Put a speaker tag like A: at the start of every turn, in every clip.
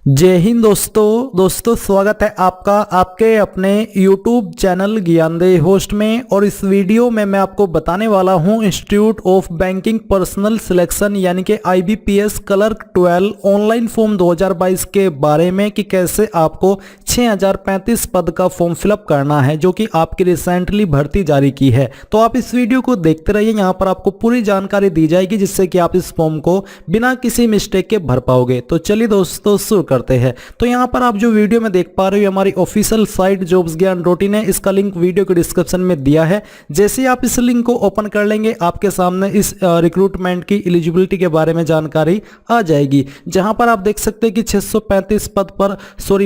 A: जय हिंद दोस्तों स्वागत है आपका आपके अपने YouTube चैनल ज्ञानदेही होस्ट में। और इस वीडियो में मैं आपको बताने वाला हूं institute of banking personal selection यानी कि IBPS क्लर्क 12 ऑनलाइन फॉर्म 2022 के बारे में कि कैसे आपको 6035 पद का फॉर्म फिलअप करना है जो कि आपकी रिसेंटली भर्ती जारी की है। तो आप इस वीडियो को देखते रहिए, यहाँ पर आपको पूरी जानकारी दी जाएगी जिससे कि आप इस फॉर्म को बिना किसी मिस्टेक के भर पाओगे। तो चलिए दोस्तों शुरू करते हैं। तो यहाँ पर आप जो वीडियो में देख पा रहे हो हमारी ऑफिशियल साइट jobsgyan.in है, इसका लिंक वीडियो के डिस्क्रिप्शन में दिया है। जैसे आप इस लिंक को ओपन कर लेंगे आपके सामने इस रिक्रूटमेंट की एलिजिबिलिटी के बारे में जानकारी आ जाएगी, जहां पर आप देख सकते हैं कि 635 पद पर,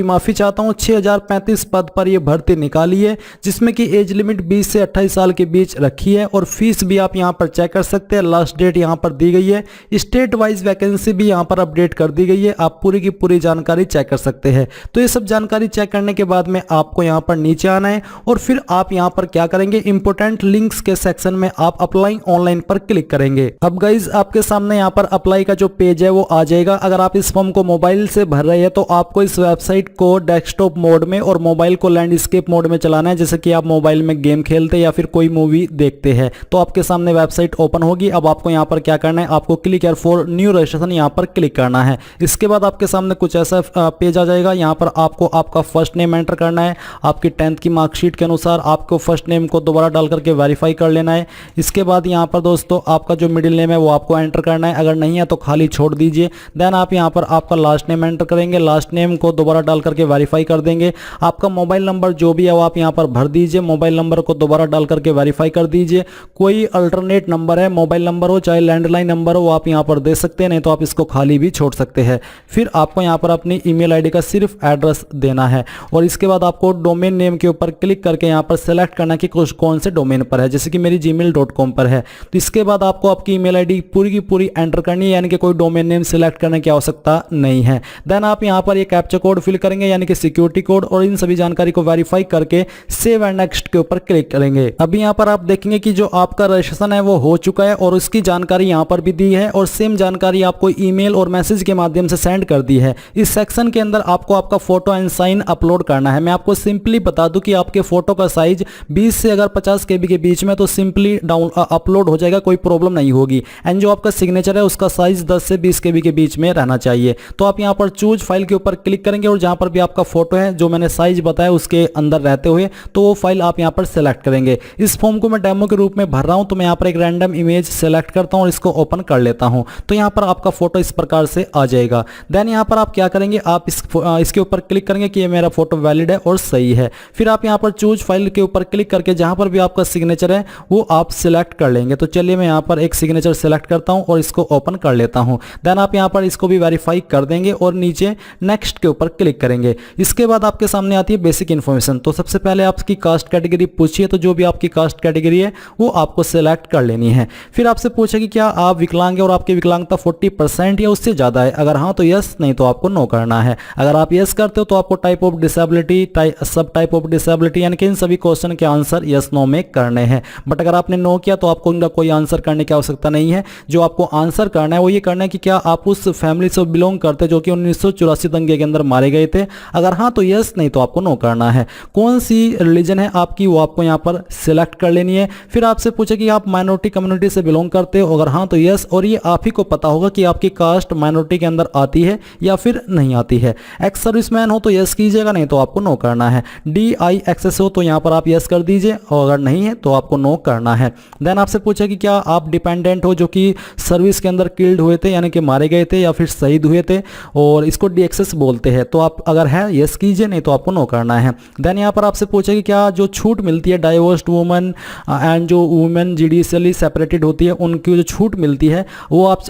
A: माफी चाहता हूं 6035 पद पर यह भर्ती निकाली है, जिसमें कि एज लिमिट 20 से 28 साल के बीच रखी है। और फीस भी आप यहां पर चेक कर सकते हैं, लास्ट डेट यहां पर दी गई है। स्टेट वाइज वैकेंसी भी यहां पर अपडेट कर दी गई है, आप पूरी की पूरी जानकारी चेक कर सकते हैं। तो ये सब जानकारी चेक करने के बाद में आपको यहां पर नीचे आना है और फिर आप यहां पर क्या करेंगे, इंपोर्टेंट लिंक्स के सेक्शन में आप अप्लाई ऑनलाइन पर क्लिक करेंगे। अब गाइज आपके सामने यहां पर अप्लाई का जो पेज है वो आ जाएगा। अगर आप इस फॉर्म को मोबाइल से भर रहे हैं तो आपको इस वेबसाइट को डेस्कटॉप मोड में और मोबाइल को लैंडस्केप मोड में चलाना है, जैसे कि आप मोबाइल में गेम खेलते या फिर कोई मूवी देखते हैं। तो आपके सामने वेबसाइट ओपन होगी। अब आपको यहां पर क्या करना है, आपको click here for new registration यहां पर क्लिक करना है। इसके बाद आपके सामने कुछ ऐसा पेज आ जाएगा। यहाँ पर आपको आपका फर्स्ट नेम एंटर करना है, आपकी 10th की मार्कशीट के अनुसार आपको फर्स्ट नेम को दोबारा डाल करके वेरीफाई कर लेना है। इसके बाद यहाँ पर दोस्तों आपका जो मिडिल नेम है वो आपको एंटर करना है, अगर नहीं है तो खाली छोड़ दीजिए। देन आप यहाँ पर आपका लास्ट नेम एंटर करेंगे, लास्ट नेम को दोबारा डाल करके वेरीफाई कर देंगे। आपका मोबाइल नंबर जो भी है वो आप यहाँ पर भर दीजिए, मोबाइल नंबर को दोबारा डाल करके वेरीफाई कर दीजिए। कोई अल्टरनेट नंबर है, मोबाइल नंबर हो चाहे लैंडलाइन नंबर हो, वो आप यहाँ पर दे सकते हैं, नहीं तो आप इसको खाली भी छोड़ सकते हैं। फिर आपको यहाँ पर अपनी ईमेल आईडी का सिर्फ एड्रेस देना है और इसके बाद आपको डोमेन नेम के ऊपर क्लिक करके यहाँ पर सेलेक्ट करना कि कौन से डोमेन पर है, जैसे कि मेरी gmail.com पर है। तो इसके बाद आपको आपकी ईमेल आईडी पूरी की पूरी एंटर करनी है, यानी कि कोई डोमेन नेम सिलेक्ट करने की आवश्यकता नहीं है। देन आप यहाँ पर एक कैप्चा कोड फिल करेंगे यानी कि सिक्योरिटी कोड, और इन सभी जानकारी को वेरीफाई करके सेव एंड नेक्स्ट के ऊपर क्लिक करेंगे। अभी यहाँ पर आप देखेंगे कि जो आपका रजिस्ट्रेशन है वो हो चुका है और उसकी जानकारी यहाँ पर भी दी है और सेम जानकारी आपको ईमेल और मैसेज के माध्यम से सेंड कर दी है। इस सेक्शन के अंदर आपको आपका फोटो एंड साइन अपलोड करना है। मैं आपको सिंपली बता दूं कि आपके फोटो का साइज 20 से अगर 50 KB के बीच में तो सिंपली डाउन अपलोड हो जाएगा, कोई प्रॉब्लम नहीं होगी। एंड जो आपका सिग्नेचर है उसका साइज 10 से 20 KB के बीच में रहना चाहिए। तो आप यहां पर चूज फाइल के ऊपर क्लिक करेंगे और जहां पर भी आपका फोटो है जो मैंने साइज बताया उसके अंदर रहते हुए, तो वो फाइल आप यहां पर सेलेक्ट करेंगे। इस फॉर्म को मैं डेमो के रूप में भर रहा हूं, तो मैं यहां पर एक रैंडम इमेज सेलेक्ट करता हूं और इसको ओपन कर लेता हूं। तो यहां पर आपका फोटो इस प्रकार से आ जाएगा। देन यहां पर आप क्या करेंगे, आप इसके ऊपर क्लिक करेंगे कि ये मेरा फोटो वैलिड है और सही है। फिर आप यहां पर चूज फाइल के ऊपर क्लिक करके जहां पर भी आपका सिग्नेचर है वो आप सिलेक्ट कर लेंगे। तो चलिए मैं यहां पर एक सिग्नेचर सिलेक्ट करता हूं और इसको ओपन कर लेता हूं। देन आप यहां पर इसको भी वेरीफाई कर देंगे और नीचे नेक्स्ट के ऊपर क्लिक करेंगे। इसके बाद आपके सामने आती है बेसिक इन्फॉर्मेशन। तो सबसे पहले आपकी कास्ट कैटेगरी पूछिए, तो जो भी आपकी कास्ट कैटेगरी है वो आपको सिलेक्ट कर लेनी है। फिर आपसे पूछे कि क्या आप विकलांग है और आपकी विकलांगता 40% या उससे ज्यादा है, अगर हाँ तो यस, नहीं तो आपको नो करना है। अगर आप यस करते हो तो आपको टाइप ऑफ डिसेबिलिटी, सब टाइप ऑफ डिसेबिलिटी, यानी कि इन सभी क्वेश्चन के आंसर यस नो में करने हैं। बट अगर आपने नो किया तो आपको इनका कोई आंसर करने की आवश्यकता नहीं है। जो आपको आंसर करना है वो ये करना है कि क्या आप उस फैमिली से बिलोंग करते जो कि 1984 दंगे के अंदर मारे गए थे, अगर हाँ तो यस, नहीं तो आपको नो करना है। कौन सी रिलीजन है आपकी वो आपको यहाँ पर सिलेक्ट कर लेनी है। फिर आपसे पूछे कि आप माइनॉरिटी कम्युनिटी से बिलोंग करते हो, अगर हाँ तो यस, और ये आप ही को पता होगा कि आपकी कास्ट माइनॉरिटी के अंदर आती है या फिर नहीं आती है। एक्स सर्विसमैन हो तो यस कीजिएगा, नहीं तो आपको नो करना है। DIXS हो तो यहाँ पर आप यस कर दीजिए और अगर नहीं है तो आपको नो करना है। देन आपसे पूछा कि क्या आप डिपेंडेंट हो जो कि सर्विस के अंदर किल्ड हुए थे, यानी कि मारे गए थे या फिर शहीद हुए थे, और इसको DXS बोलते हैं। तो आप अगर है यस कीजिए, नहीं तो आपको नो करना है। देन यहाँ पर आपसे पूछा कि क्या जो छूट मिलती है डाइवोर्स्ड वुमेन एंड जो वुमेन जुडिशियली सेपरेटेड होती है उनकी जो छूट मिलती है वो आप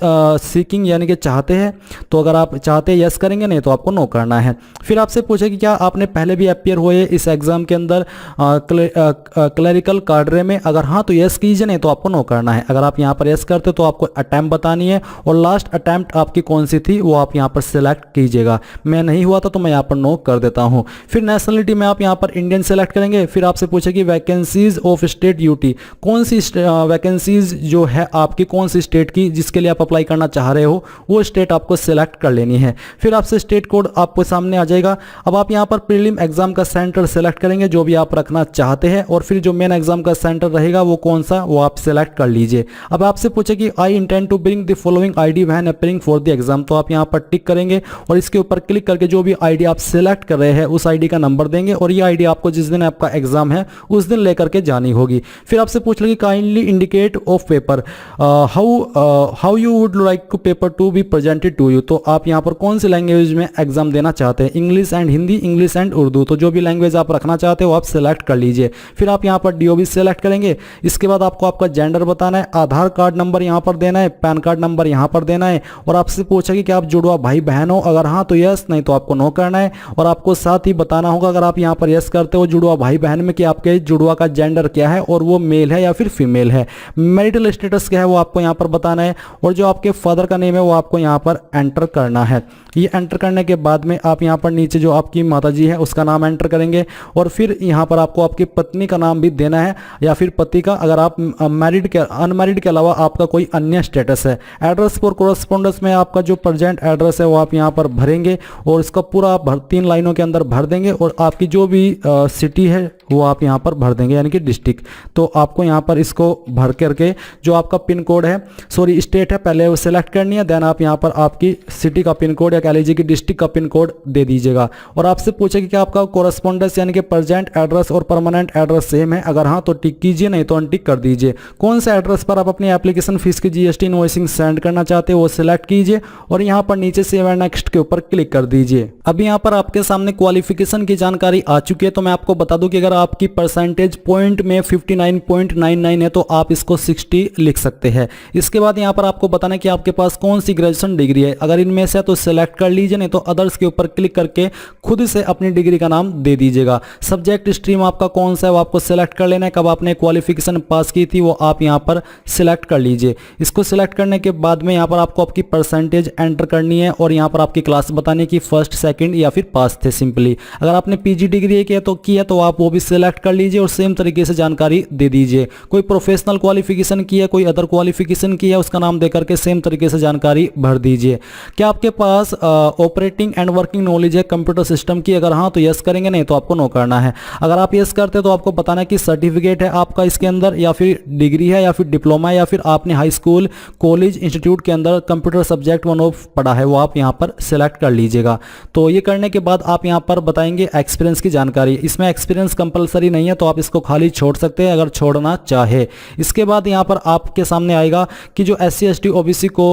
A: सीकिंग यानी कि चाहते हैं। तो अगर आप चाहते हैं यस करेंगे, नहीं तो आपको नो करना है। फिर आपसे पूछे कि क्या आपने पहले भी अपियर हुए इस एग्जाम के अंदर क्लरिकल कार्डरे में, अगर हाँ तो यस कीजिए, नहीं तो आपको नो करना है। अगर आप यहाँ पर यस करते तो आपको अटैम्प्ट बतानी है और लास्ट अटैम्प्ट आपकी कौन सी थी वो आप यहाँ पर सिलेक्ट कीजिएगा। मैं नहीं हुआ था तो मैं यहाँ पर नो कर देता हूँ। फिर नेशनलिटी में आप यहाँ पर इंडियन सेलेक्ट करेंगे। फिर आपसे पूछे कि वैकेंसीज ऑफ स्टेट ड्यूटी, कौन सी वैकेंसीज जो है आपकी कौन सी स्टेट की जिसके लिए आप अप्लाई करना चाह रहे हो वो स्टेट आपको सिलेक्ट कर लेनी है। फिर हिसाब से स्टेट कोड आपको सामने आ जाएगा। अब आप यहाँ पर प्रीलिम एग्जाम का सेंटर सेलेक्ट करेंगे जो भी आप रखना चाहते हैं, और फिर जो मेन एग्जाम का सेंटर रहेगा वो कौन सा वो आप सेलेक्ट कर लीजिए। अब आपसे पूछे कि I intend to bring the following ID when appearing for the exam, तो आप यहाँ पर टिक करेंगे और इसके ऊपर क्लिक करके जो भी आईडी आप सेलेक्ट कर रहे हैं उस आईडी का नंबर देंगे, और ये आईडी आपको जिस दिन आपका एग्जाम है उस दिन लेकर के जानी होगी। फिर आपसे पूछ लेगी kindly indicate of paper how you would like to paper to be presented to you, तो आप यहाँ पर कौन सी लैंग्वेज में एग्जाम देना चाहते हैं, English and Hindi, English and Urdu, तो जो भी लैंग्वेज आप रखना चाहते हो आप सेलेक्ट कर लीजिए। फिर आप यहाँ पर डीओबी सेलेक्ट करेंगे। इसके बाद आपको आपका जेंडर बताना है, आधार कार्ड नंबर यहाँ पर देना है, पैन कार्ड नंबर यहाँ पर देना है, और आपसे पूछा कि आप जुड़वा भाई बहन हो, अगर हाँ तो यस, नहीं तो आपको नो करना है। और आपको साथ ही बताना होगा अगर आप यहाँ पर यस करते हो जुड़वा भाई बहन में कि आपके जुड़वा का जेंडर क्या है और वो मेल है या फिर फीमेल है। मैरिटल स्टेटस क्या है वो आपको यहाँ पर बताना है, और जो आपके फादर का नेम है वो आपको यहाँ पर एंटर करना है। ये एंटर करने के बाद में आप यहाँ पर नीचे जो आपकी माताजी है उसका नाम एंटर करेंगे, और फिर यहाँ पर आपको आपकी पत्नी का नाम भी देना है या फिर पति का, अगर आप मैरिड के अनमैरिड के अलावा आपका कोई अन्य स्टेटस है। एड्रेस फॉर कोरस्पोंडेंस में आपका जो प्रेजेंट एड्रेस है वो आप यहाँ पर भरेंगे, और इसका पूरा 3 लाइनों के अंदर भर देंगे, और आपकी जो भी सिटी है वो आप यहाँ पर भर देंगे यानी कि डिस्ट्रिक्ट। तो आपको यहाँ पर इसको भर करके जो आपका पिन कोड है, सॉरी स्टेट है, पहले वो सिलेक्ट करनी है, देन आप यहाँ पर आपकी सिटी का पिन कोड या कह लीजिए कि डिस्ट्रिक्ट का पिन कोड दे दीजिएगा। और आपसे पूछेगा कि आपका कोरस्पोंडेंस यानी कि प्रेजेंट एड्रेस और परमानेंट एड्रेस सेम है, अगर हाँ तो टिक कीजिए, नहीं तो अनटिक कर दीजिए। कौन से एड्रेस पर आप अपनी एप्लीकेशन फीस की जीएसटी इनवॉइसिंग सेंड करना चाहते हो वो सिलेक्ट कीजिए, और यहाँ पर नीचे सेव एंड नेक्स्ट के ऊपर क्लिक कर दीजिए। अभी यहाँ पर आपके सामने क्वालिफिकेशन की जानकारी आ चुकी है, तो मैं आपको बता दूं कि अगर आपकी परसेंटेज पॉइंट में 59.99 है तो आप इसको 60 लिख सकते हैं। इसके बाद यहाँ पर आपको बताना है कि आपके पास कौन सी ग्रेजुएशन डिग्री है, अगर इनमें से तो सिलेक्ट कर लीजिए, नहीं तो अदर्स के ऊपर क्लिक करके खुद से अपनी डिग्री का नाम दे दीजिएगा। सब्जेक्ट स्ट्रीम आपका कौन सा है वो आपको सिलेक्ट कर लेना है, कब आपने क्वालिफिकेशन पास की थी वो आप यहाँ पर सिलेक्ट कर लीजिए। इसको सिलेक्ट करने के बाद में यहाँ पर आपको आपकी परसेंटेज एंटर करनी है, और यहाँ पर आपकी क्लास बताने की फर्स्ट सेकंड या फिर पास थे सिंपली। अगर आपने पीजी डिग्री की है तो आप वो भी सिलेक्ट कर लीजिए और सेम तरीके से जानकारी दे दीजिए। कोई प्रोफेशनल क्वालिफिकेशन की है, कोई अदर क्वालिफिकेशन की है, उसका नाम देकर के सेम तरीके से जानकारी भर दीजिए। क्या आपके पास ऑपरेटिंग एंड वर्किंग नॉलेज है कंप्यूटर सिस्टम की, अगर हाँ तो यस करेंगे, नहीं तो आपको नो करना है। अगर आप यस करते हैं तो आपको बताना है कि सर्टिफिकेट है आपका इसके अंदर, या फिर डिग्री है, या फिर डिप्लोमा है, या फिर आपने हाई स्कूल कॉलेज इंस्टीट्यूट के अंदर कंप्यूटर सब्जेक्ट 1 ऑफ पढ़ा है, वो आप यहाँ पर सिलेक्ट कर लीजिएगा। तो ये करने के बाद आप यहाँ पर बताएंगे एक्सपीरियंस की जानकारी। इसमें एक्सपीरियंस कंपलसरी नहीं है तो आप इसको खाली छोड़ सकते हैं अगर छोड़ना चाहे। इसके बाद यहाँ पर आपके सामने आएगा कि जो SC ST OBC को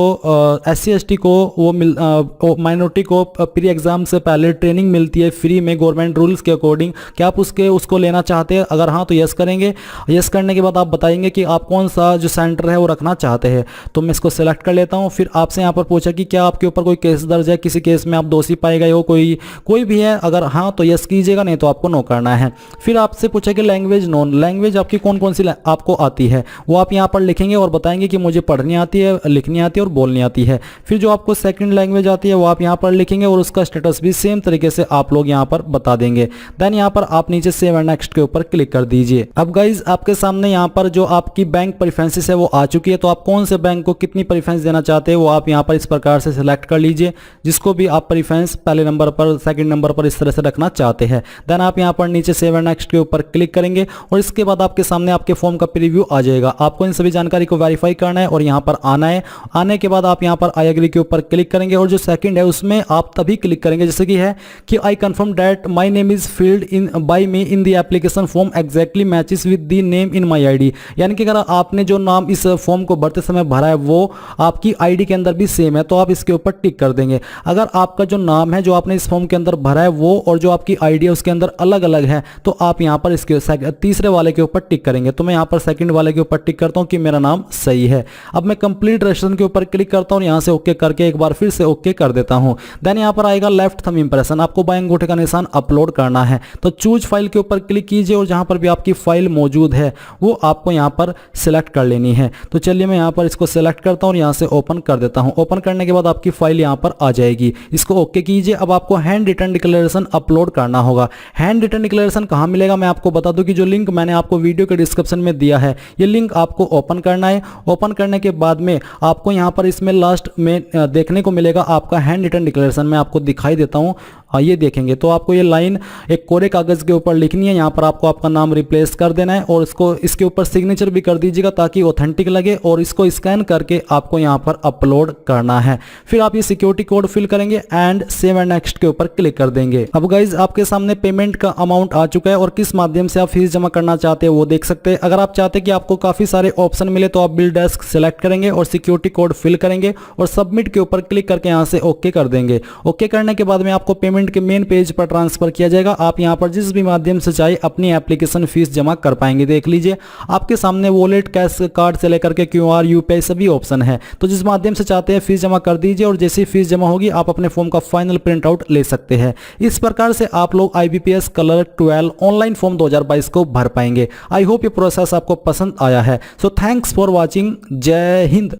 A: SC ST को वो माइनॉरिटी को प्री एग्जाम से पहले ट्रेनिंग मिलती है फ्री में गवर्नमेंट रूल्स के अकॉर्डिंग, क्या आप उसको लेना चाहते हैं, अगर हाँ तो यस करेंगे। यस करने के बाद आप बताएंगे कि आप कौन सा जो सेंटर है वो रखना चाहते हैं, तो मैं इसको सिलेक्ट कर लेता हूँ। फिर आपसे यहाँ पर पूछा कि क्या आपके ऊपर कोई केस दर्ज है, किसी केस में आप दोषी पाए गए हो, कोई भी है, अगर हाँ तो यस कीजिएगा, नहीं तो आपको नो करना है। फिर आपसे पूछा कि लैंग्वेज नॉन, लैंग्वेज आपकी कौन कौन सी आपको आती है वो आप यहाँ पर लिखेंगे और बताएंगे कि मुझे पढ़नी आती है, लिखनी आती है और बोलनी आती है। फिर जो आपको सेकंड लैंग्वेज आती है वो आप यहाँ पर लिखेंगे और उसका स्टेटस भी सेम तरीके से आप लोग यहाँ पर बता देंगे। देन यहाँ पर आप नीचे सेव एंड नेक्स्ट के ऊपर क्लिक कर दीजिए। अब गाइज आपके सामने यहाँ पर जो आपकी बैंक प्रेफरेंसेस है वो आ चुकी है, तो आप कौन से बैंक को कितनी प्रेफरेंस देना चाहते हैं वो आप यहाँ पर इस प्रकार से सिलेक्ट कर लीजिए, जिसको भी आप प्रेफरेंस पहले नंबर पर, सेकंड नंबर पर इस तरह से रखना चाहते हैं। देन आप यहाँ पर नीचे सेव एंड नेक्स्ट के ऊपर क्लिक करेंगे और इसके बाद आपके सामने आपके फॉर्म का प्रीव्यू आ जाएगा। आपको इन सभी जानकारी को वेरीफाई करना है और यहाँ पर आना है। आने के बाद आप यहाँ पर आई एग्री के ऊपर क्लिक करेंगे और जो सेकंड है उसमें आप तभी क्लिक करेंगे जैसे कि है कि I confirm that my name is filled in by me in the application form exactly matches with the name in my ID, यानी कि अगर आपने जो नाम इस फॉर्म को भरते समय भरा है वो आपकी आईडी के अंदर भी सेम है तो आप इसके ऊपर टिक कर देंगे। अगर आपका जो नाम है जो आपने इस फॉर्म के अंदर भरा है वो और जो आपकी आईडी है उसके अंदर अलग अलग है तो आप यहाँ पर इसके तीसरे वाले के ऊपर टिक करेंगे। तो मैं यहाँ पर सेकंड वाले के ऊपर टिक करता हूँ कि मेरा नाम सही है। अब मैं कंप्लीट रजिस्ट्रेशन के ऊपर क्लिक करता हूँ, यहाँ से ओके करके एक बार फिर से ओके कर देता हूँ। देन यहाँ पर आएगा लेफ्ट थंब इंप्रेशन, आपको बाएं अंगूठे का निशान अपलोड करना है। तो चूज फाइल के ऊपर क्लिक कीजिए और जहाँ पर भी आपकी फाइल मौजूद है वो आपको यहाँ पर सिलेक्ट कर लेनी है। तो चलिए मैं यहाँ पर इसको सिलेक्ट करता हूँ और यहाँ से ओपन कर देता हूँ। ओपन करने के बाद आपकी फाइल यहाँ पर आ जाएगी, इसको ओके कीजिए। अब आपको हैंड रिटन डिक्लेरेशन अपलोड करना होगा। हैंड रिटन डिक्लेरेशन कहाँ मिलेगा मैं आपको बता दूं कि जो लिंक मैंने आपको वीडियो के डिस्क्रिप्शन में दिया है ये लिंक आपको ओपन करना है। ओपन करने के बाद में आपको यहाँ पर इसमें लास्ट में देखने को मिलेगा आपका हैंड रिटर्न डिक्लेरेशन में आपको दिखाई देता हूँ। ये देखेंगे तो आपको ये लाइन एक कोरे कागज के ऊपर लिखनी है। यहाँ पर आपको आपका नाम रिप्लेस कर देना है और इसको इसके ऊपर सिग्नेचर भी कर दीजिएगा ताकि ऑथेंटिक लगे, और इसको स्कैन करके आपको यहाँ पर अपलोड करना है। फिर आप ये सिक्योरिटी कोड फिल करेंगे एंड सेव एंड नेक्स्ट के ऊपर क्लिक कर देंगे। अब गाइज आपके सामने पेमेंट का अमाउंट आ चुका है और किस माध्यम से आप फीस जमा करना चाहते हैं वो देख सकते हैं। अगर आप चाहते हैं कि आपको काफी सारे ऑप्शन मिले तो आप बिल डेस्क सेलेक्ट करेंगे और सिक्योरिटी कोड फिल करेंगे और सबमिट के ऊपर क्लिक करके यहाँ से ओके कर देंगे। ओके करने के बाद में आपको पेमेंट के मेन पेज पर ट्रांसफर किया जाएगा। आप यहां पर जिस भी माध्यम से चाहे अपनी एप्लीकेशन फीस जमा कर पाएंगे। देख लीजिए आपके सामने वॉलेट, कैश कार्ड से लेकर के क्यूआर, यूपीआई सभी ऑप्शन है। तो जिस माध्यम से चाहते हैं फीस जमा कर दीजिए और जैसी फीस जमा होगी आप अपने फॉर्म का फाइनल प्रिंट आउट ले सकते हैं। इस प्रकार से आप लोग IBPS कलर 12 ऑनलाइन फॉर्म 2022 को भर पाएंगे। आई होप ये प्रोसेस आपको पसंद आया है। So thanks for watching. जय हिंद।